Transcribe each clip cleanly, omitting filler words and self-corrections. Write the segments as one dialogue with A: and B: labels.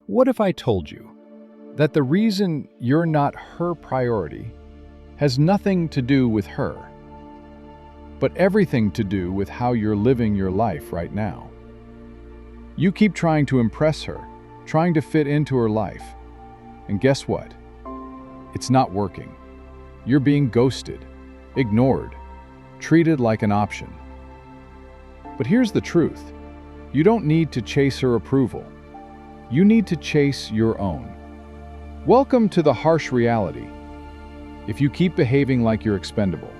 A: What if I told you that the reason you're not her priority has nothing to do with her, but everything to do with how you're living your life right now? You keep trying to impress her, trying to fit into her life, and guess what? It's not working. You're being ghosted, ignored, treated like an option. But here's the truth. You don't need to chase her approval. You need to chase your own. Welcome to the harsh reality. If you keep behaving like you're expendable,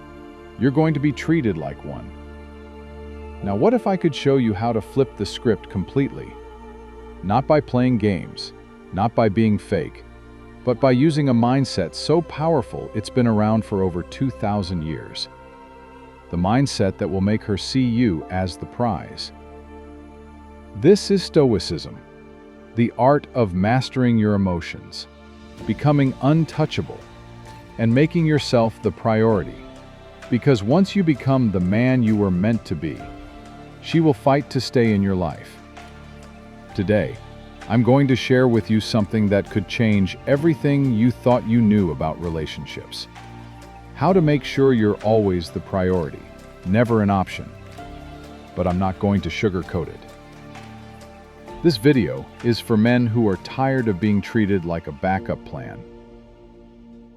A: you're going to be treated like one. Now, what if I could show you how to flip the script completely? Not by playing games, not by being fake, but by using a mindset so powerful it's been around for over 2,000 years. The mindset that will make her see you as the prize. This is Stoicism, the art of mastering your emotions, becoming untouchable, and making yourself the priority. Because once you become the man you were meant to be, she will fight to stay in your life. Today, I'm going to share with you something that could change everything you thought you knew about relationships. How to make sure you're always the priority, never an option. But I'm not going to sugarcoat it. This video is for men who are tired of being treated like a backup plan.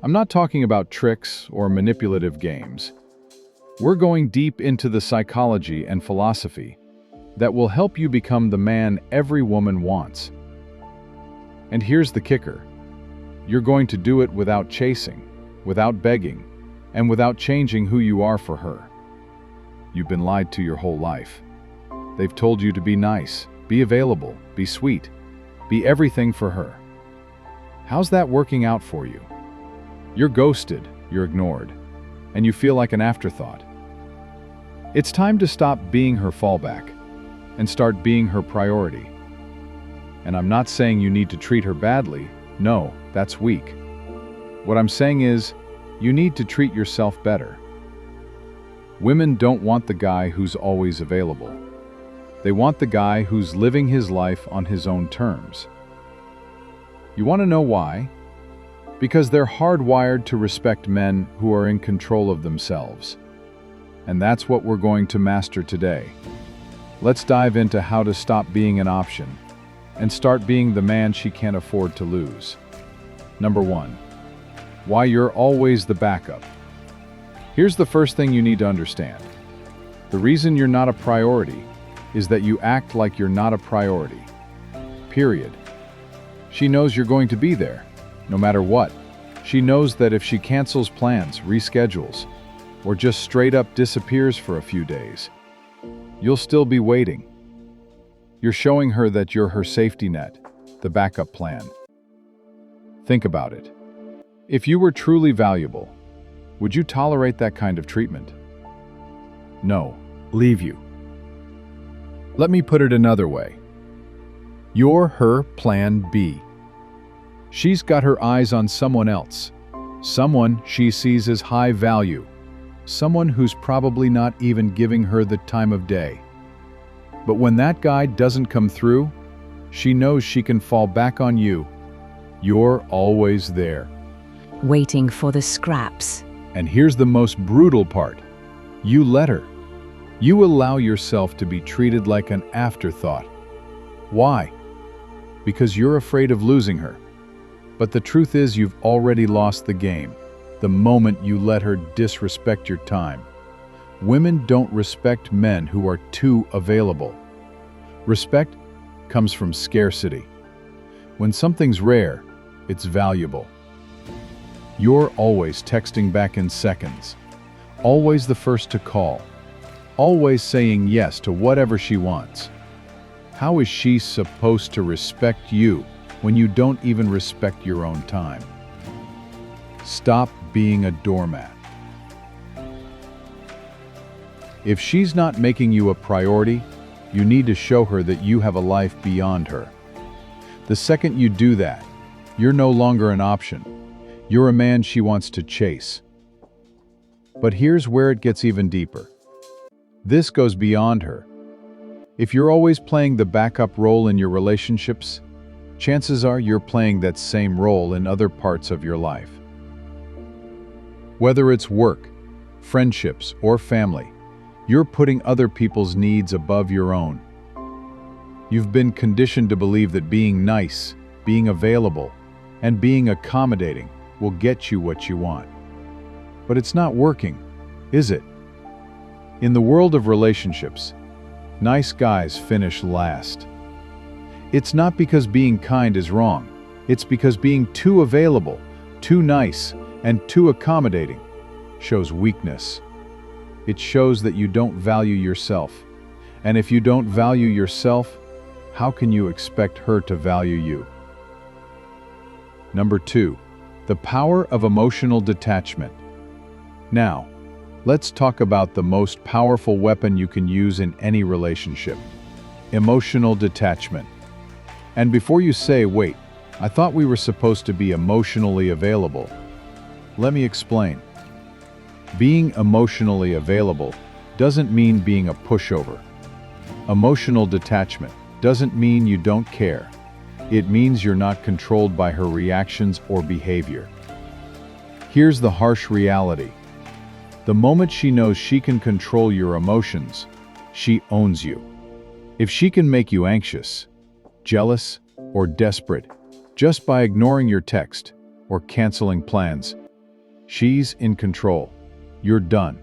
A: I'm not talking about tricks or manipulative games. We're going deep into the psychology and philosophy that will help you become the man every woman wants. And here's the kicker. You're going to do it without chasing, without begging, and without changing who you are for her. You've been lied to your whole life. They've told you to be nice, be available, be sweet, be everything for her. How's that working out for you? You're ghosted, you're ignored, and you feel like an afterthought. It's time to stop being her fallback and start being her priority. And I'm not saying you need to treat her badly. No, that's weak. What I'm saying is, you need to treat yourself better. Women don't want the guy who's always available. They want the guy who's living his life on his own terms. You want to know why? Because they're hardwired to respect men who are in control of themselves. And that's what we're going to master today. Let's dive into how to stop being an option and start being the man she can't afford to lose. Number 1. Why you're always the backup. Here's the first thing you need to understand. The reason you're not a priority is that you act like you're not a priority. Period. She knows you're going to be there, no matter what. She knows that if she cancels plans, reschedules, or just straight up disappears for a few days, you'll still be waiting. You're showing her that you're her safety net, the backup plan. Think about it. If you were truly valuable, would you tolerate that kind of treatment? No. Leave you. Let me put it another way. You're her plan B. She's got her eyes on someone else, someone she sees as high value, someone who's probably not even giving her the time of day. But when that guy doesn't come through, she knows she can fall back on you. You're always there.
B: Waiting for the scraps.
A: And here's the most brutal part. You let her. You allow yourself to be treated like an afterthought. Why? Because you're afraid of losing her. But the truth is you've already lost the game the moment you let her disrespect your time. Women don't respect men who are too available. Respect comes from scarcity. When something's rare, it's valuable. You're always texting back in seconds, always the first to call, always saying yes to whatever she wants. How is she supposed to respect you when you don't even respect your own time? Stop being a doormat. If she's not making you a priority, you need to show her that you have a life beyond her. The second you do that, you're no longer an option. You're a man she wants to chase. But here's where it gets even deeper. This goes beyond her. If you're always playing the backup role in your relationships, chances are you're playing that same role in other parts of your life. Whether it's work, friendships, or family, you're putting other people's needs above your own. You've been conditioned to believe that being nice, being available, and being accommodating will get you what you want. But it's not working, is it? In the world of relationships, nice guys finish last. It's not because being kind is wrong. It's because being too available, too nice, and too accommodating shows weakness. It shows that you don't value yourself. And if you don't value yourself, how can you expect her to value you? Number 2, the power of emotional detachment. Now, let's talk about the most powerful weapon you can use in any relationship: emotional detachment. And before you say, wait, I thought we were supposed to be emotionally available, let me explain. Being emotionally available doesn't mean being a pushover. Emotional detachment doesn't mean you don't care. It means you're not controlled by her reactions or behavior. Here's the harsh reality. The moment she knows she can control your emotions, she owns you. If she can make you anxious, jealous, or desperate just by ignoring your text or canceling plans, she's in control. You're done.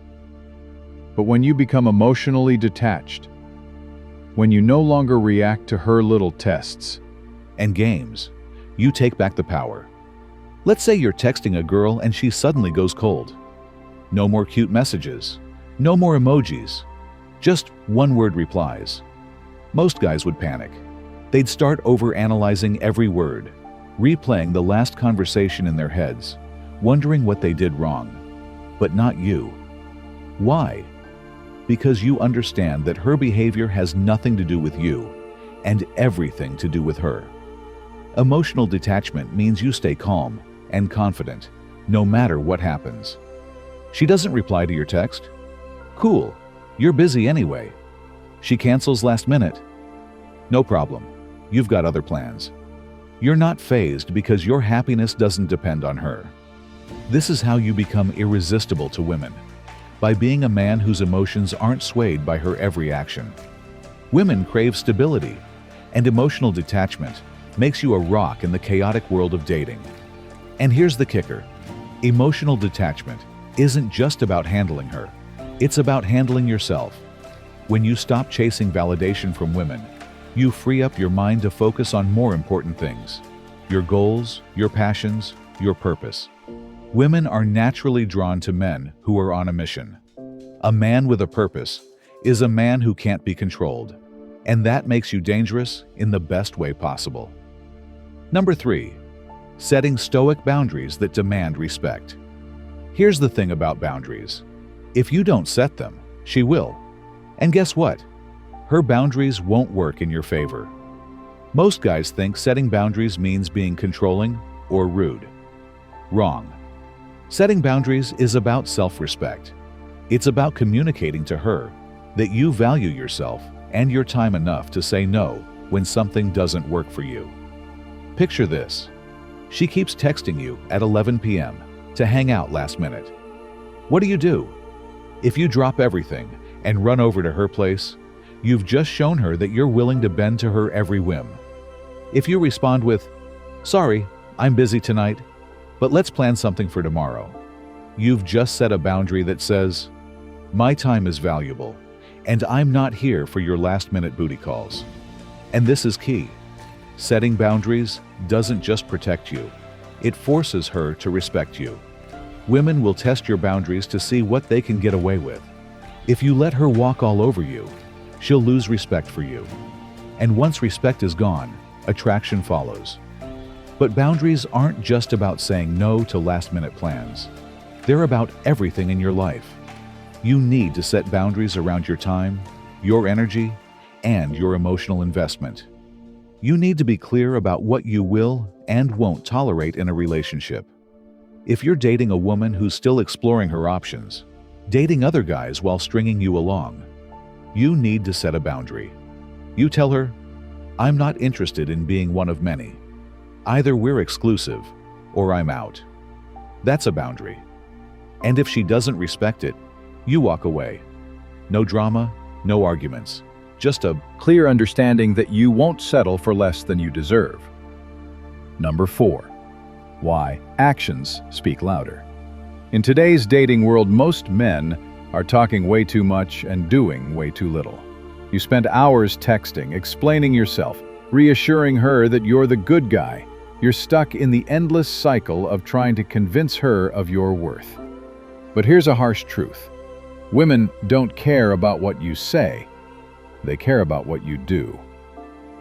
A: But when you become emotionally detached, when you no longer react to her little tests
C: and games, you take back the power. Let's say you're texting a girl and she suddenly goes cold. No more cute messages, no more emojis, just one-word replies. Most guys would panic. They'd start overanalyzing every word, replaying the last conversation in their heads, wondering what they did wrong. But not you. Why? Because you understand that her behavior has nothing to do with you and everything to do with her. Emotional detachment means you stay calm and confident, no matter what happens. She doesn't reply to your text? Cool, you're busy anyway. She cancels last minute? No problem, you've got other plans. You're not fazed because your happiness doesn't depend on her. This is how you become irresistible to women, by being a man whose emotions aren't swayed by her every action. Women crave stability, and emotional detachment makes you a rock in the chaotic world of dating. And here's the kicker. Emotional detachment isn't just about handling her. It's about handling yourself. When you stop chasing validation from women, you free up your mind to focus on more important things: your goals, your passions, your purpose. Women are naturally drawn to men who are on a mission. A man with a purpose is a man who can't be controlled, and that makes you dangerous in the best way possible. Number 3, setting stoic boundaries that demand respect. Here's the thing about boundaries. If you don't set them, she will. And guess what? Her boundaries won't work in your favor. Most guys think setting boundaries means being controlling or rude. Wrong. Setting boundaries is about self-respect. It's about communicating to her that you value yourself and your time enough to say no when something doesn't work for you. Picture this. She keeps texting you at 11 p.m. to hang out last minute. What do? If you drop everything and run over to her place, you've just shown her that you're willing to bend to her every whim. If you respond with, "Sorry, I'm busy tonight, but let's plan something for tomorrow," you've just set a boundary that says, "My time is valuable, and I'm not here for your last-minute booty calls." And this is key. Setting boundaries doesn't just protect you, it forces her to respect you. Women will test your boundaries to see what they can get away with. If you let her walk all over you, she'll lose respect for you. And once respect is gone, attraction follows. But boundaries aren't just about saying no to last-minute plans. They're about everything in your life. You need to set boundaries around your time, your energy, and your emotional investment. You need to be clear about what you will and won't tolerate in a relationship. If you're dating a woman who's still exploring her options, dating other guys while stringing you along, you need to set a boundary. You tell her, "I'm not interested in being one of many. Either we're exclusive, or I'm out. That's a boundary. And if she doesn't respect it, you walk away. No drama, no arguments. Just a
A: clear understanding that you won't settle for less than you deserve. Number 4. Why actions speak louder. In today's dating world, most men are talking way too much and doing way too little. You spend hours texting, explaining yourself, reassuring her that you're the good guy. You're stuck in the endless cycle of trying to convince her of your worth. But here's a harsh truth. Women don't care about what you say. They care about what you do.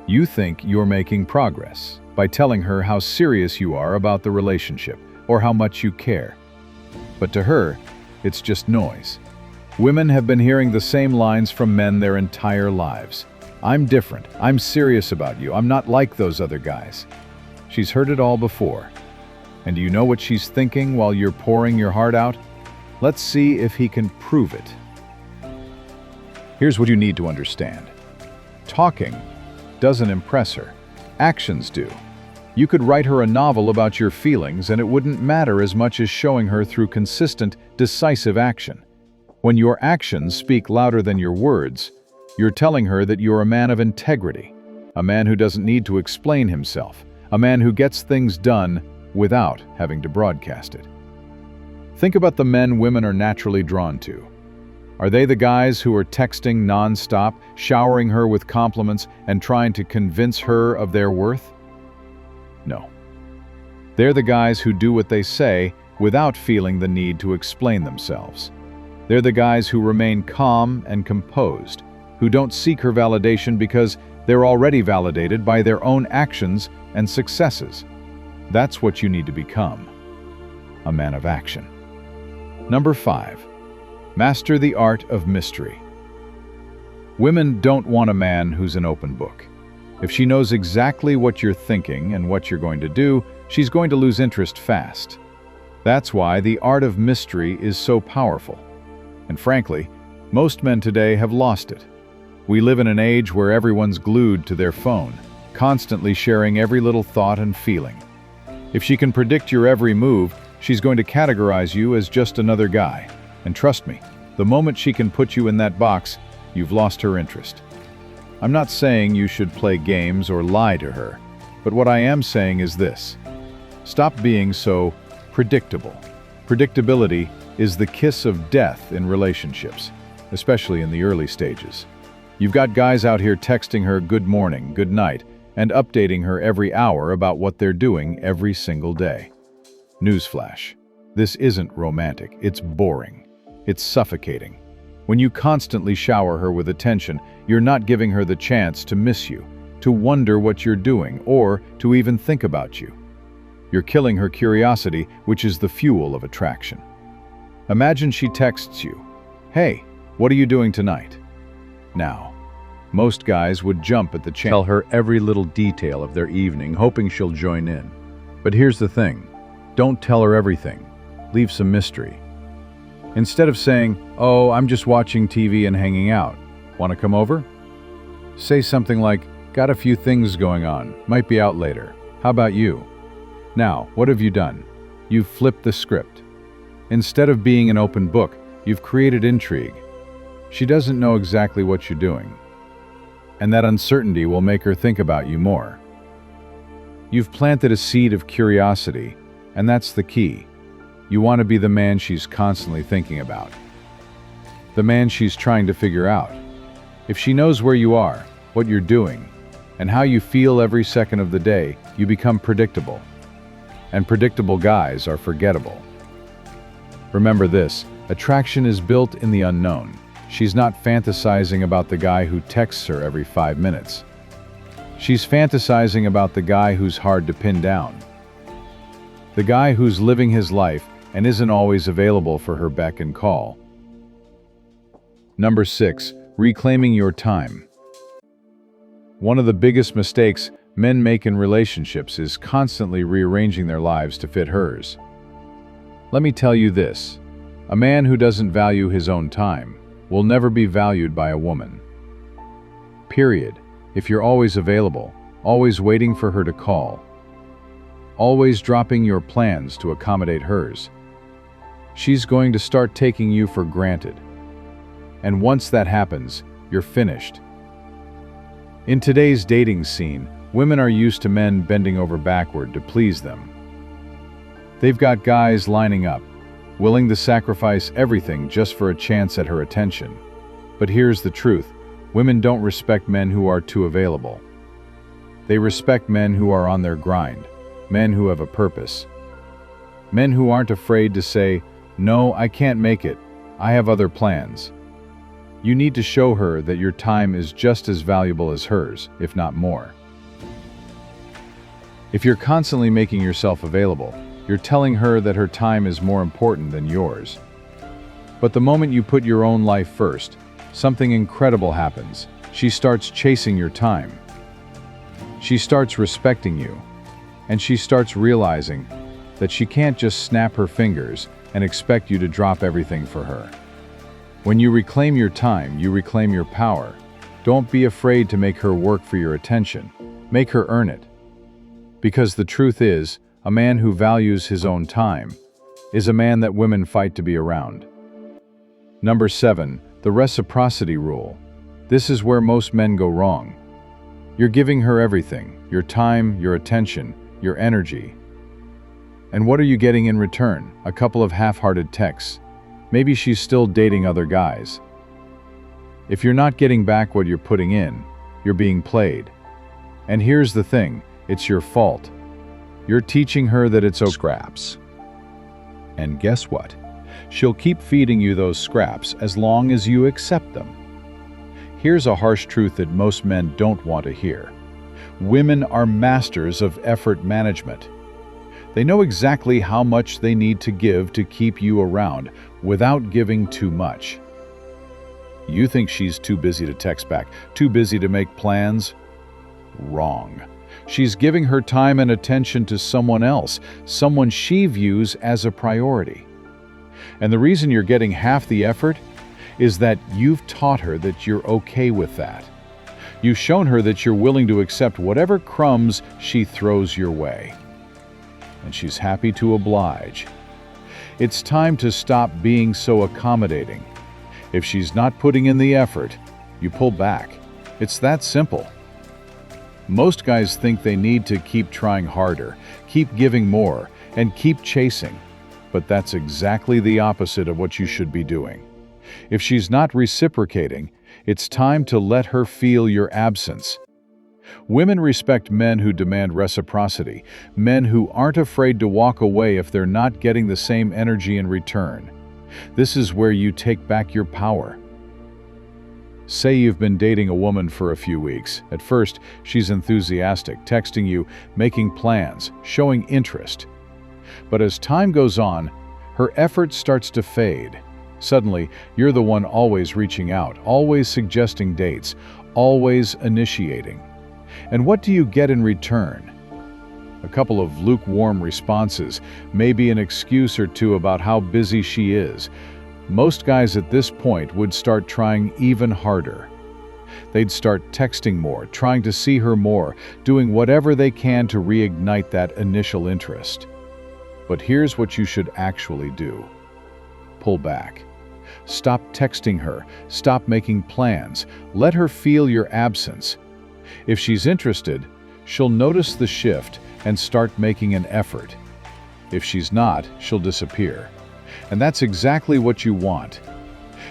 A: You think you're making progress by telling her how serious you are about the relationship or how much you care. But to her, it's just noise. Women have been hearing the same lines from men their entire lives. I'm different. I'm serious about you. I'm not like those other guys. She's heard it all before. And do you know what she's thinking while you're pouring your heart out? Let's see if he can prove it. Here's what you need to understand. Talking doesn't impress her. Actions do. You could write her a novel about your feelings and it wouldn't matter as much as showing her through consistent, decisive action. When your actions speak louder than your words, you're telling her that you're a man of integrity, a man who doesn't need to explain himself, a man who gets things done without having to broadcast it. Think about the men women are naturally drawn to. Are they the guys who are texting non-stop, showering her with compliments, and trying to convince her of their worth? No. They're the guys who do what they say without feeling the need to explain themselves. They're the guys who remain calm and composed, who don't seek her validation because they're already validated by their own actions and successes. That's what you need to become. A man of action. Number 5. Master the art of mystery. Women don't want a man who's an open book. If she knows exactly what you're thinking and what you're going to do, she's going to lose interest fast. That's why the art of mystery is so powerful. And frankly, most men today have lost it. We live in an age where everyone's glued to their phone, constantly sharing every little thought and feeling. If she can predict your every move, she's going to categorize you as just another guy. And trust me, the moment she can put you in that box, you've lost her interest. I'm not saying you should play games or lie to her, but what I am saying is this. Stop being so predictable. Predictability is the kiss of death in relationships, especially in the early stages. You've got guys out here texting her good morning, good night, and updating her every hour about what they're doing every single day. Newsflash. This isn't romantic. It's boring. It's suffocating. When you constantly shower her with attention, you're not giving her the chance to miss you, to wonder what you're doing, or to even think about you. You're killing her curiosity, which is the fuel of attraction. Imagine she texts you, "Hey, what are you doing tonight?" Now, most guys would jump at the chance, tell her every little detail of their evening, hoping she'll join in. But here's the thing. Don't tell her everything. Leave some mystery. Instead of saying, "Oh, I'm just watching TV and hanging out. Want to come over?" Say something like, "Got a few things going on. Might be out later. How about you?" Now, what have you done? You've flipped the script. Instead of being an open book, you've created intrigue. She doesn't know exactly what you're doing. And that uncertainty will make her think about you more. You've planted a seed of curiosity, and that's the key. You want to be the man she's constantly thinking about. The man she's trying to figure out. If she knows where you are, what you're doing, and how you feel every second of the day, you become predictable. And predictable guys are forgettable. Remember this, attraction is built in the unknown. She's not fantasizing about the guy who texts her every 5 minutes. She's fantasizing about the guy who's hard to pin down. The guy who's living his life and isn't always available for her beck and call. Number 6, reclaiming your time. One of the biggest mistakes men make in relationships is constantly rearranging their lives to fit hers. Let me tell you this, a man who doesn't value his own time will never be valued by a woman. Period. If you're always available, always waiting for her to call, always dropping your plans to accommodate hers. She's going to start taking you for granted. And once that happens, you're finished. In today's dating scene, women are used to men bending over backward to please them. They've got guys lining up, willing to sacrifice everything just for a chance at her attention. But here's the truth: women don't respect men who are too available. They respect men who are on their grind, men who have a purpose, men who aren't afraid to say, "No, I can't make it. I have other plans." You need to show her that your time is just as valuable as hers, if not more. If you're constantly making yourself available, you're telling her that her time is more important than yours. But the moment you put your own life first, something incredible happens. She starts chasing your time. She starts respecting you, and she starts realizing that she can't just snap her fingers and expect you to drop everything for her. When you reclaim your time, you reclaim your power. Don't be afraid to make her work for your attention. Make her earn it. Because the truth is, a man who values his own time is a man that women fight to be around. Number 7, the reciprocity rule. This is where most men go wrong. You're giving her everything: your time, your attention, your energy. And what are you getting in return? A couple of half-hearted texts. Maybe she's still dating other guys. If you're not getting back what you're putting in, you're being played. And here's the thing, it's your fault. You're teaching her that it's okay.
C: Scraps. And guess what? She'll keep feeding you those scraps as long as you accept them. Here's a harsh truth that most men don't want to hear. Women are masters of effort management. They know exactly how much they need to give to keep you around without giving too much. You think she's too busy to text back, too busy to make plans? Wrong. She's giving her time and attention to someone else, someone she views as a priority. And the reason you're getting half the effort is that you've taught her that you're okay with that. You've shown her that you're willing to accept whatever crumbs she throws your way. And she's happy to oblige. It's time to stop being so accommodating. If she's not putting in the effort, you pull back. It's that simple. Most guys think they need to keep trying harder, keep giving more, and keep chasing. But that's exactly the opposite of what you should be doing. If she's not reciprocating, it's time to let her feel your absence. Women respect men who demand reciprocity, men who aren't afraid to walk away if they're not getting the same energy in return. This is where you take back your power. Say you've been dating a woman for a few weeks. At first, she's enthusiastic, texting you, making plans, showing interest. But as time goes on, her effort starts to fade. Suddenly, you're the one always reaching out, always suggesting dates, always initiating. And what do you get in return? A couple of lukewarm responses, maybe an excuse or two about how busy she is. Most guys at this point would start trying even harder. They'd start texting more, trying to see her more, doing whatever they can to reignite that initial interest. But here's what you should actually do. Pull back. Stop texting her. Stop making plans. Let her feel your absence. If she's interested, she'll notice the shift and start making an effort. If she's not, she'll disappear. And that's exactly what you want.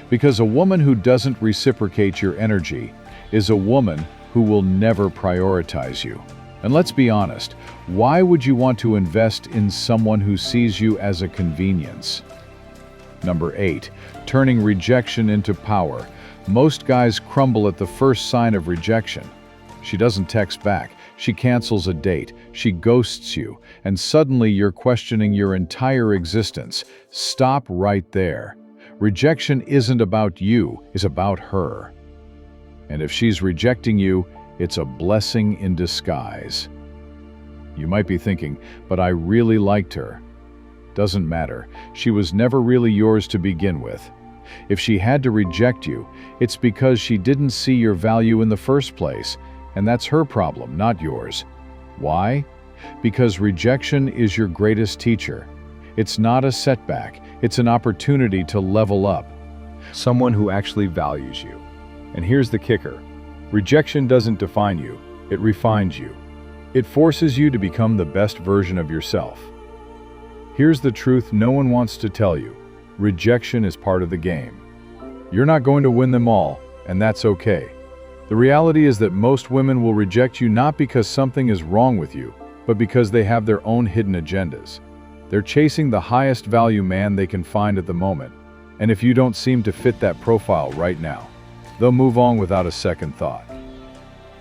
C: Because a woman who doesn't reciprocate your energy is a woman who will never prioritize you. And let's be honest, why would you want to invest in someone who sees you as a convenience? Number 8, turning rejection into power. Most guys crumble at the first sign of rejection. She doesn't text back, she cancels a date, she ghosts you, and suddenly you're questioning your entire existence. Stop right there. Rejection isn't about you, it's about her. And if she's rejecting you, it's a blessing in disguise. You might be thinking, but I really liked her. Doesn't matter. She was never really yours to begin with. If she had to reject you, it's because she didn't see your value in the first place, and that's her problem, not yours. Why?
A: Because rejection is your greatest teacher. It's not a setback, it's an opportunity to level up.
D: Someone who actually values you. And here's the kicker. Rejection doesn't define you, it refines you. It forces you to become the best version of yourself. Here's the truth no one wants to tell you. Rejection is part of the game. You're not going to win them all, and that's okay. The reality is that most women will reject you not because something is wrong with you, but because they have their own hidden agendas. They're chasing the highest value man they can find at the moment, and if you don't seem to fit that profile right now, they'll move on without a second thought.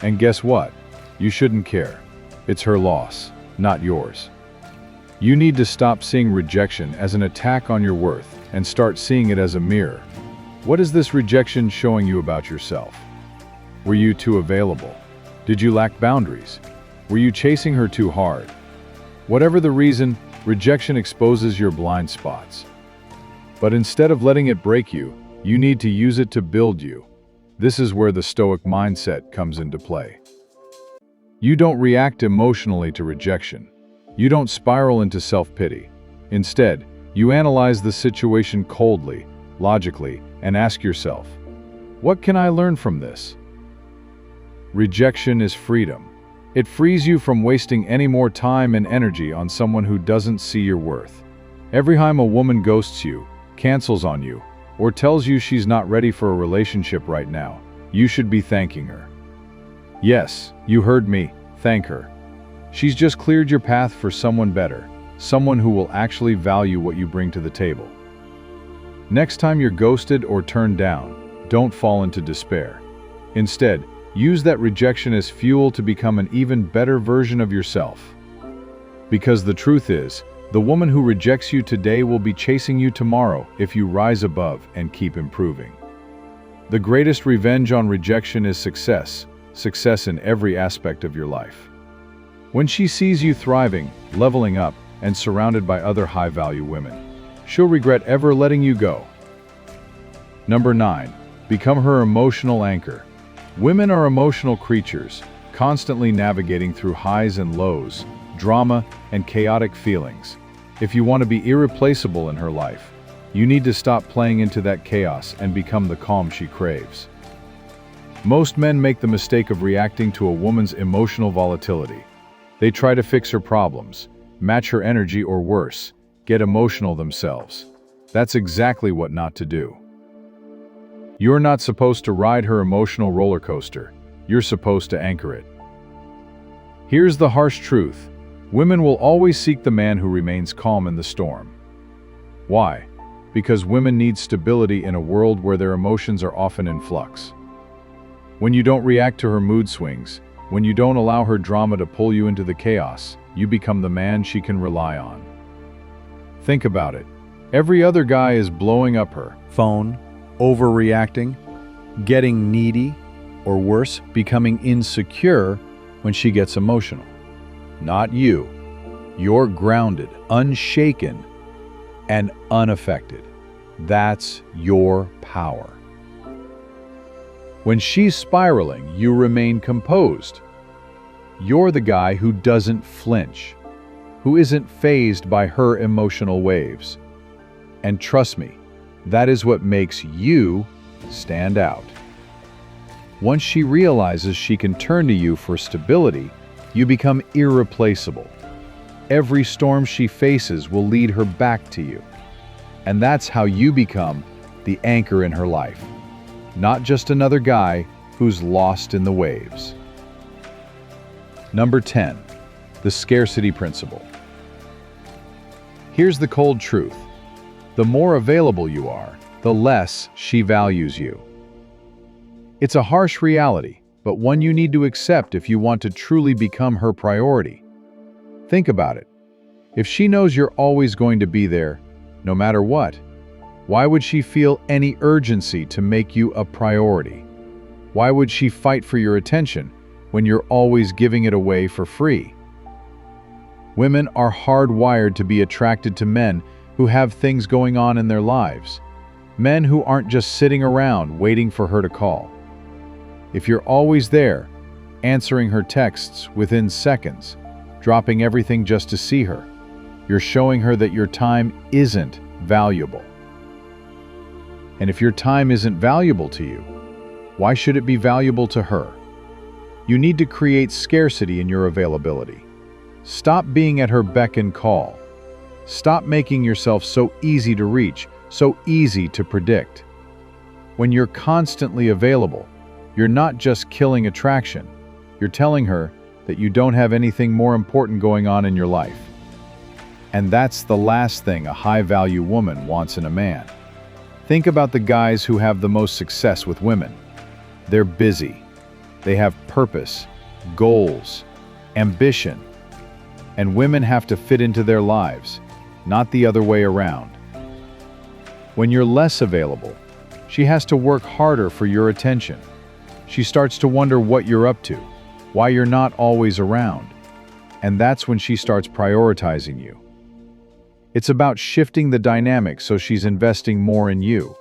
D: And guess what? You shouldn't care. It's her loss, not yours. You need to stop seeing rejection as an attack on your worth and start seeing it as a mirror. What is this rejection showing you about yourself? Were you too available? Did you lack boundaries? Were you chasing her too hard? Whatever the reason, rejection exposes your blind spots. But instead of letting it break you, you need to use it to build you. This is where the Stoic mindset comes into play. You don't react emotionally to rejection. You don't spiral into self-pity. Instead, you analyze the situation coldly, logically, and ask yourself, what can I learn from this? Rejection is freedom. It frees you from wasting any more time and energy on someone who doesn't see your worth. Every time a woman ghosts you, cancels on you, or tells you she's not ready for a relationship right now, you should be thanking her. Yes, you heard me, thank her. She's just cleared your path for someone better, someone who will actually value what you bring to the table. Next time you're ghosted or turned down, don't fall into despair. Instead, use that rejection as fuel to become an even better version of yourself. Because the truth is, the woman who rejects you today will be chasing you tomorrow if you rise above and keep improving. The greatest revenge on rejection is success, success in every aspect of your life. When she sees you thriving, leveling up, and surrounded by other high-value women, she'll regret ever letting you go. Number 9. Become her emotional anchor. Women are emotional creatures, constantly navigating through highs and lows, drama, and chaotic feelings. If you want to be irreplaceable in her life, you need to stop playing into that chaos and become the calm she craves. Most men make the mistake of reacting to a woman's emotional volatility. They try to fix her problems, match her energy, or worse, get emotional themselves. That's exactly what not to do. You're not supposed to ride her emotional roller coaster. You're supposed to anchor it. Here's the harsh truth. Women will always seek the man who remains calm in the storm. Why? Because women need stability in a world where their emotions are often in flux. When you don't react to her mood swings, when you don't allow her drama to pull you into the chaos, you become the man she can rely on. Think about it. Every other guy is blowing up her phone, overreacting, getting needy, or worse, becoming insecure when she gets emotional. Not you. You're grounded, unshaken, and unaffected. That's your power. When she's spiraling, you remain composed. You're the guy who doesn't flinch, who isn't fazed by her emotional waves. And trust me, that is what makes you stand out. Once she realizes she can turn to you for stability, you become irreplaceable. Every storm she faces will lead her back to you. And that's how you become the anchor in her life, not just another guy who's lost in the waves. Number 10, the scarcity principle. Here's the cold truth. The more available you are, the less she values you. It's a harsh reality, but one you need to accept if you want to truly become her priority. Think about it. If she knows you're always going to be there, no matter what, why would she feel any urgency to make you a priority? Why would she fight for your attention when you're always giving it away for free? Women are hardwired to be attracted to men who have things going on in their lives. Men who aren't just sitting around waiting for her to call. If you're always there, answering her texts within seconds,
A: dropping everything just to see her. You're showing her that your time isn't valuable. And if your time isn't valuable to you, why should it be valuable to her? You need to create scarcity in your availability. Stop being at her beck and call. Stop making yourself so easy to reach, so easy to predict. When you're constantly available, you're not just killing attraction. You're telling her that you don't have anything more important going on in your life. And that's the last thing a high-value woman wants in a man. Think about the guys who have the most success with women. They're busy. They have purpose, goals, ambition. And women have to fit into their lives, not the other way around. When you're less available, she has to work harder for your attention. She starts to wonder what you're up to, why you're not always around. And that's when she starts prioritizing you. It's about shifting the dynamic so she's investing more in you.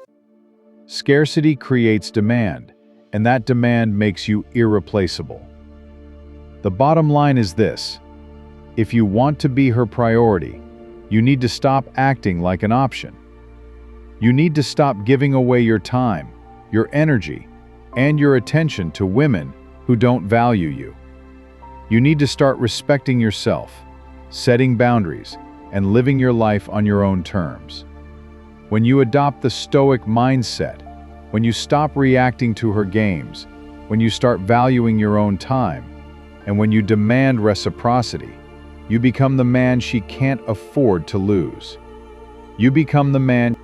A: Scarcity creates demand, and that demand makes you irreplaceable. The bottom line is this: if you want to be her priority, you need to stop acting like an option. You need to stop giving away your time, your energy, and your attention to women who don't value you. You need to start respecting yourself, setting boundaries, and living your life on your own terms. When you adopt the Stoic mindset, when you stop reacting to her games, when you start valuing your own time, and when you demand reciprocity, you become the man she can't afford to lose. You become the man